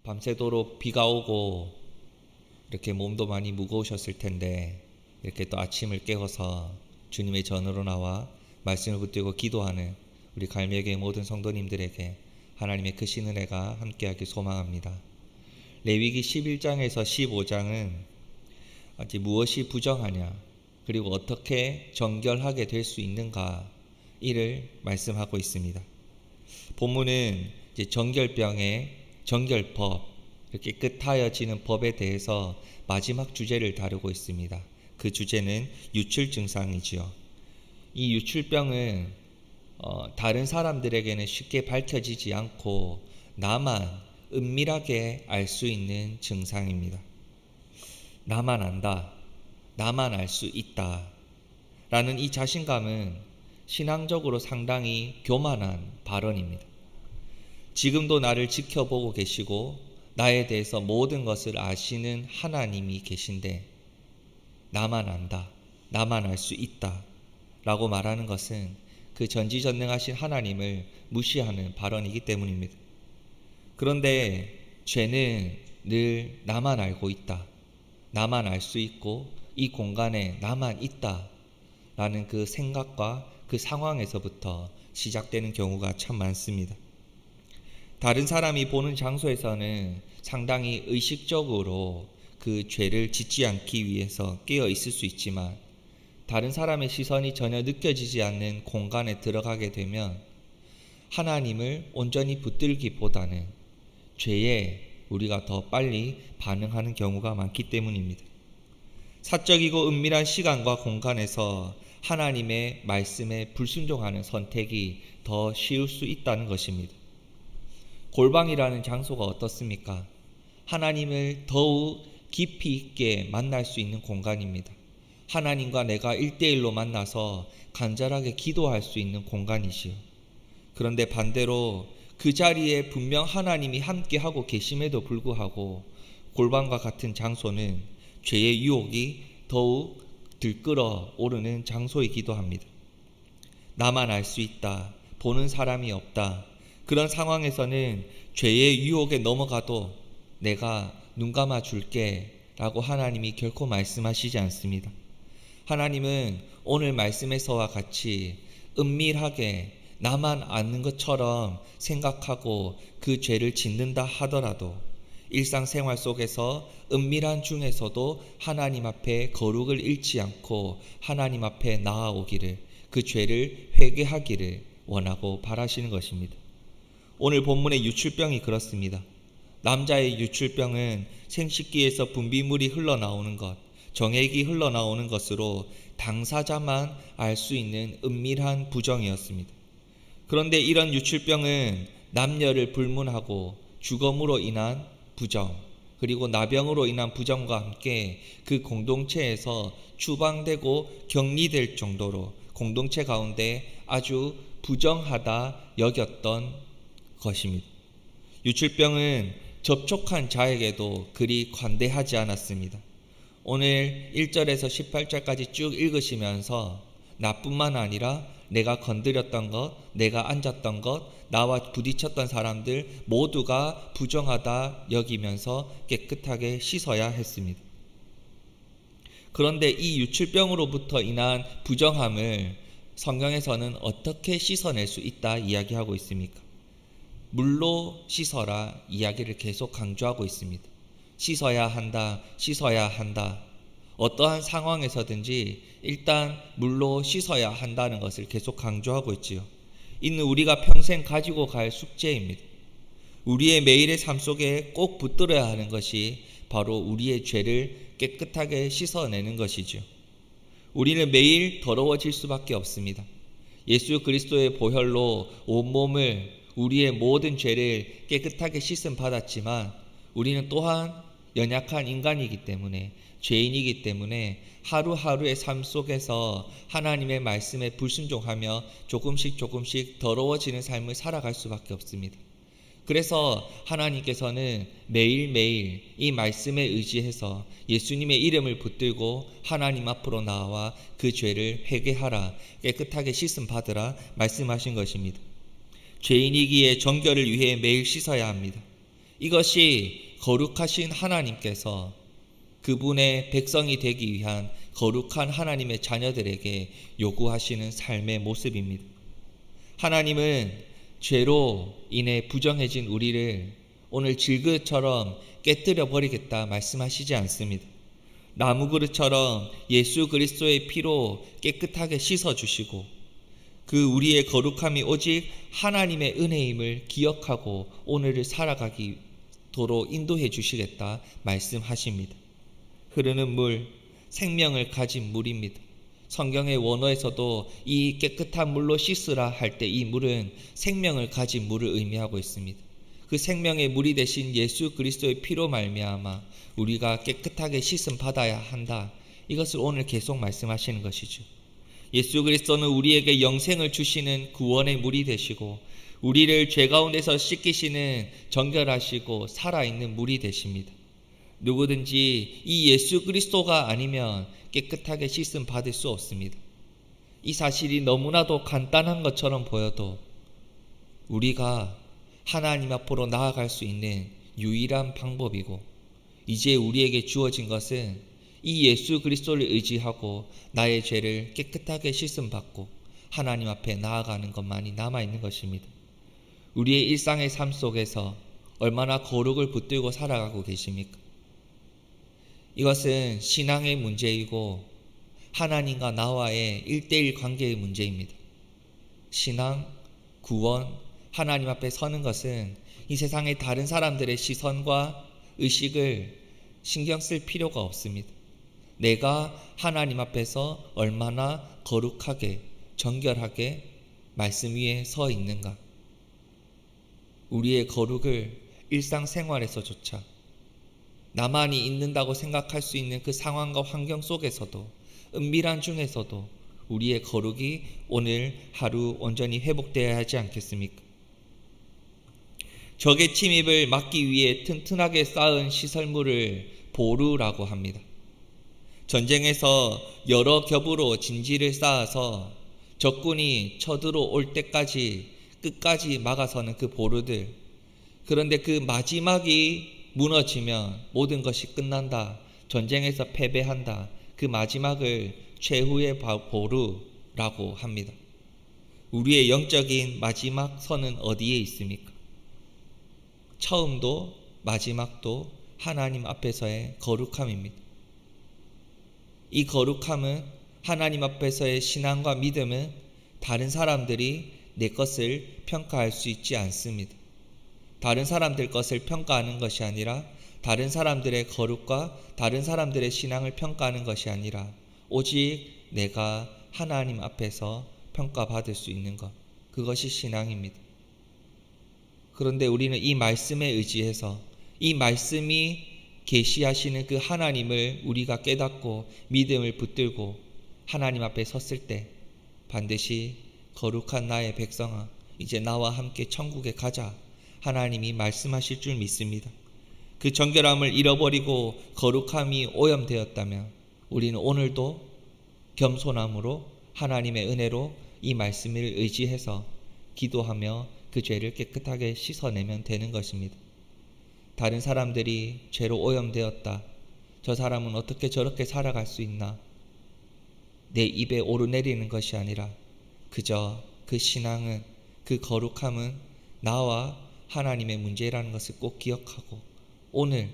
밤새도록 비가 오고 이렇게 몸도 많이 무거우셨을 텐데 이렇게 또 아침을 깨워서 주님의 전으로 나와 말씀을 붙들고 기도하는 우리 갈매교의 모든 성도님들에게 하나님의 크신 은혜가 함께하길 소망합니다. 레위기 11장에서 15장은 무엇이 부정하냐 그리고 어떻게 정결하게 될 수 있는가 이를 말씀하고 있습니다. 본문은 이제 정결병의 정결법, 이렇게 깨끗하여지는 법에 대해서 마지막 주제를 다루고 있습니다. 그 주제는 유출 증상이지요. 이 유출병은 다른 사람들에게는 쉽게 밝혀지지 않고 나만 은밀하게 알 수 있는 증상입니다. 나만 안다, 나만 알 수 있다 라는 이 자신감은 신앙적으로 상당히 교만한 발언입니다. 지금도 나를 지켜보고 계시고 나에 대해서 모든 것을 아시는 하나님이 계신데 나만 안다, 나만 알 수 있다 라고 말하는 것은 그 전지전능하신 하나님을 무시하는 발언이기 때문입니다. 그런데 죄는 늘 나만 알고 있다, 나만 알 수 있고 이 공간에 나만 있다 라는 그 생각과 그 상황에서부터 시작되는 경우가 참 많습니다. 다른 사람이 보는 장소에서는 상당히 의식적으로 그 죄를 짓지 않기 위해서 깨어 있을 수 있지만 다른 사람의 시선이 전혀 느껴지지 않는 공간에 들어가게 되면 하나님을 온전히 붙들기보다는 죄에 우리가 더 빨리 반응하는 경우가 많기 때문입니다. 사적이고 은밀한 시간과 공간에서 하나님의 말씀에 불순종하는 선택이 더 쉬울 수 있다는 것입니다. 골방이라는 장소가 어떻습니까? 하나님을 더욱 깊이 있게 만날 수 있는 공간입니다. 하나님과 내가 1대1로 만나서 간절하게 기도할 수 있는 공간이지요. 그런데 반대로 그 자리에 분명 하나님이 함께하고 계심에도 불구하고 골방과 같은 장소는 죄의 유혹이 더욱 들끓어 오르는 장소이기도 합니다. 나만 알 수 있다, 보는 사람이 없다. 그런 상황에서는 죄의 유혹에 넘어가도 내가 눈 감아 줄게 라고 하나님이 결코 말씀하시지 않습니다. 하나님은 오늘 말씀에서와 같이 은밀하게 나만 아는 것처럼 생각하고 그 죄를 짓는다 하더라도 일상생활 속에서 은밀한 중에서도 하나님 앞에 거룩을 잃지 않고 하나님 앞에 나아오기를, 그 죄를 회개하기를 원하고 바라시는 것입니다. 오늘 본문의 유출병이 그렇습니다. 남자의 유출병은 생식기에서 분비물이 흘러나오는 것, 정액이 흘러나오는 것으로 당사자만 알 수 있는 은밀한 부정이었습니다. 그런데 이런 유출병은 남녀를 불문하고 주검으로 인한 부정, 그리고 나병으로 인한 부정과 함께 그 공동체에서 추방되고 격리될 정도로 공동체 가운데 아주 부정하다 여겼던 것입니다. 유출병은 접촉한 자에게도 그리 관대하지 않았습니다. 오늘 1절에서 18절까지 쭉 읽으시면서 나뿐만 아니라 내가 건드렸던 것, 내가 앉았던 것, 나와 부딪혔던 사람들 모두가 부정하다 여기면서 깨끗하게 씻어야 했습니다. 그런데 이 유출병으로부터 인한 부정함을 성경에서는 어떻게 씻어낼 수 있다 이야기하고 있습니까? 물로 씻어라 이야기를 계속 강조하고 있습니다. 씻어야 한다, 씻어야 한다. 어떠한 상황에서든지 일단 물로 씻어야 한다는 것을 계속 강조하고 있지요. 이는 우리가 평생 가지고 갈 숙제입니다. 우리의 매일의 삶 속에 꼭 붙들어야 하는 것이 바로 우리의 죄를 깨끗하게 씻어내는 것이죠. 우리는 매일 더러워질 수밖에 없습니다. 예수 그리스도의 보혈로 온몸을 우리의 모든 죄를 깨끗하게 씻음 받았지만 우리는 또한 연약한 인간이기 때문에, 죄인이기 때문에 하루하루의 삶 속에서 하나님의 말씀에 불순종하며 조금씩 더러워지는 삶을 살아갈 수밖에 없습니다. 그래서 하나님께서는 매일매일 이 말씀에 의지해서 예수님의 이름을 붙들고 하나님 앞으로 나와 그 죄를 회개하라, 깨끗하게 씻음 받으라 말씀하신 것입니다. 죄인이기에 정결을 위해 매일 씻어야 합니다. 이것이 거룩하신 하나님께서 그분의 백성이 되기 위한 거룩한 하나님의 자녀들에게 요구하시는 삶의 모습입니다. 하나님은 죄로 인해 부정해진 우리를 오늘 질그릇처럼 깨뜨려 버리겠다 말씀하시지 않습니다. 나무 그릇처럼 예수 그리스도의 피로 깨끗하게 씻어주시고 그 우리의 거룩함이 오직 하나님의 은혜임을 기억하고 오늘을 살아가도록 인도해 주시겠다 말씀하십니다. 흐르는 물, 생명을 가진 물입니다. 성경의 원어에서도 이 깨끗한 물로 씻으라 할 때 이 물은 생명을 가진 물을 의미하고 있습니다. 그 생명의 물이 되신 예수 그리스도의 피로 말미암아 우리가 깨끗하게 씻음 받아야 한다. 이것을 오늘 계속 말씀하시는 것이죠. 예수 그리스도는 우리에게 영생을 주시는 구원의 물이 되시고 우리를 죄 가운데서 씻기시는 정결하시고 살아있는 물이 되십니다. 누구든지 이 예수 그리스도가 아니면 깨끗하게 씻음 받을 수 없습니다. 이 사실이 너무나도 간단한 것처럼 보여도 우리가 하나님 앞으로 나아갈 수 있는 유일한 방법이고 이제 우리에게 주어진 것은 이 예수 그리스도를 의지하고 나의 죄를 깨끗하게 씻음 받고 하나님 앞에 나아가는 것만이 남아있는 것입니다. 우리의 일상의 삶 속에서 얼마나 거룩을 붙들고 살아가고 계십니까? 이것은 신앙의 문제이고 하나님과 나와의 1:1 관계의 문제입니다. 신앙, 구원, 하나님 앞에 서는 것은 이 세상의 다른 사람들의 시선과 의식을 신경 쓸 필요가 없습니다. 내가 하나님 앞에서 얼마나 거룩하게, 정결하게 말씀 위에 서 있는가. 우리의 거룩을 일상생활에서조차 나만이 있는다고 생각할 수 있는 그 상황과 환경 속에서도 은밀한 중에서도 우리의 거룩이 오늘 하루 온전히 회복되어야 하지 않겠습니까? 적의 침입을 막기 위해 튼튼하게 쌓은 시설물을 보루라고 합니다. 전쟁에서 여러 겹으로 진지를 쌓아서 적군이 쳐들어올 때까지 끝까지 막아서는 그 보루들. 그런데 그 마지막이 무너지면 모든 것이 끝난다. 전쟁에서 패배한다. 그 마지막을 최후의 보루라고 합니다. 우리의 영적인 마지막 선은 어디에 있습니까? 처음도 마지막도 하나님 앞에서의 거룩함입니다. 이 거룩함은 하나님 앞에서의 신앙과 믿음은 다른 사람들이 내 것을 평가할 수 있지 않습니다. 다른 사람들 것을 평가하는 것이 아니라 다른 사람들의 거룩과 다른 사람들의 신앙을 평가하는 것이 아니라 오직 내가 하나님 앞에서 평가받을 수 있는 것, 그것이 신앙입니다. 그런데 우리는 이 말씀에 의지해서 이 말씀이 계시하시는 그 하나님을 우리가 깨닫고 믿음을 붙들고 하나님 앞에 섰을 때 반드시 거룩한 나의 백성아, 이제 나와 함께 천국에 가자. 하나님이 말씀하실 줄 믿습니다. 그 정결함을 잃어버리고 거룩함이 오염되었다면 우리는 오늘도 겸손함으로 하나님의 은혜로 이 말씀을 의지해서 기도하며 그 죄를 깨끗하게 씻어내면 되는 것입니다. 다른 사람들이 죄로 오염되었다. 저 사람은 어떻게 저렇게 살아갈 수 있나? 내 입에 오르내리는 것이 아니라 그저 그 신앙은, 그 거룩함은 나와 하나님의 문제라는 것을 꼭 기억하고 오늘,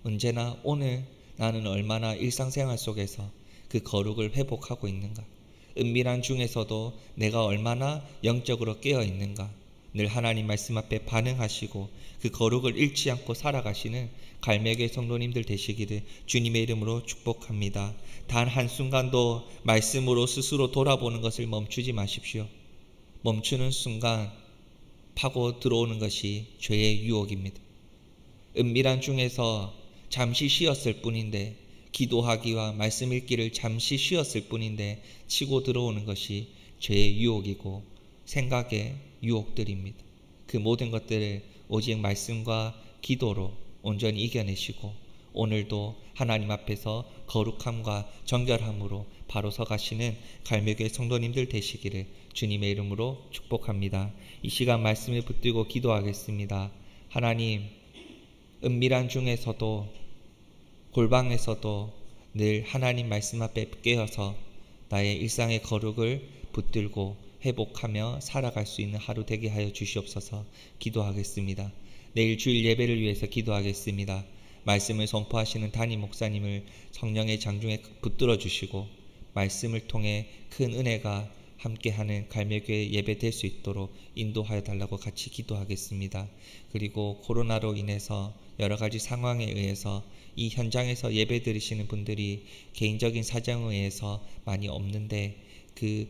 언제나 오늘 나는 얼마나 일상생활 속에서 그 거룩을 회복하고 있는가? 은밀한 중에서도 내가 얼마나 영적으로 깨어 있는가? 늘 하나님 말씀 앞에 반응하시고 그 거룩을 잃지 않고 살아가시는 갈매기 성도님들 되시기를 주님의 이름으로 축복합니다. 단 한순간도 말씀으로 스스로 돌아보는 것을 멈추지 마십시오. 멈추는 순간 파고 들어오는 것이 죄의 유혹입니다. 은밀한 중에서 잠시 쉬었을 뿐인데, 기도하기와 말씀 읽기를 잠시 쉬었을 뿐인데 치고 들어오는 것이 죄의 유혹이고 생각의 유혹들입니다. 그 모든 것들을 오직 말씀과 기도로 온전히 이겨내시고 오늘도 하나님 앞에서 거룩함과 정결함으로 바로 서가시는 갈매기 성도님들 되시기를 주님의 이름으로 축복합니다. 이 시간 말씀을 붙들고 기도하겠습니다. 하나님, 은밀한 중에서도 골방에서도 늘 하나님 말씀 앞에 깨어서 나의 일상의 거룩을 붙들고 회복하며 살아갈 수 있는 하루 되게 하여 주시옵소서. 기도하겠습니다. 내일 주일 예배를 위해서 기도하겠습니다. 말씀을 선포하시는 담임 목사님을 성령의 장중에 붙들어 주시고 말씀을 통해 큰 은혜가 함께하는 갈매교회 예배 될 수 있도록 인도하여 달라고 같이 기도하겠습니다. 그리고 코로나로 인해서 여러 가지 상황에 의해서 이 현장에서 예배 드리시는 분들이 개인적인 사정에 의해서 많이 없는데 그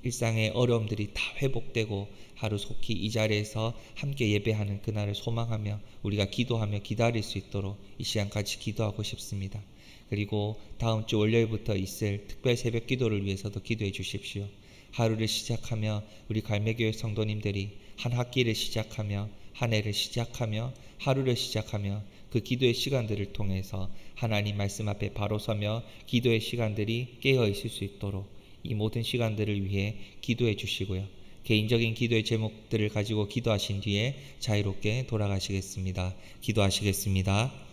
일상의 어려움들이 다 회복되고 하루속히 이 자리에서 함께 예배하는 그날을 소망하며 우리가 기도하며 기다릴 수 있도록 이 시간까지 기도하고 싶습니다. 그리고 다음 주 월요일부터 있을 특별 새벽 기도를 위해서도 기도해 주십시오. 하루를 시작하며 우리 갈매교회 성도님들이 한 학기를 시작하며 한 해를 시작하며 하루를 시작하며 그 기도의 시간들을 통해서 하나님 말씀 앞에 바로 서며 기도의 시간들이 깨어 있을 수 있도록 이 모든 시간들을 위해 기도해 주시고요. 개인적인 기도의 제목들을 가지고 기도하신 뒤에 자유롭게 돌아가시겠습니다. 기도하시겠습니다.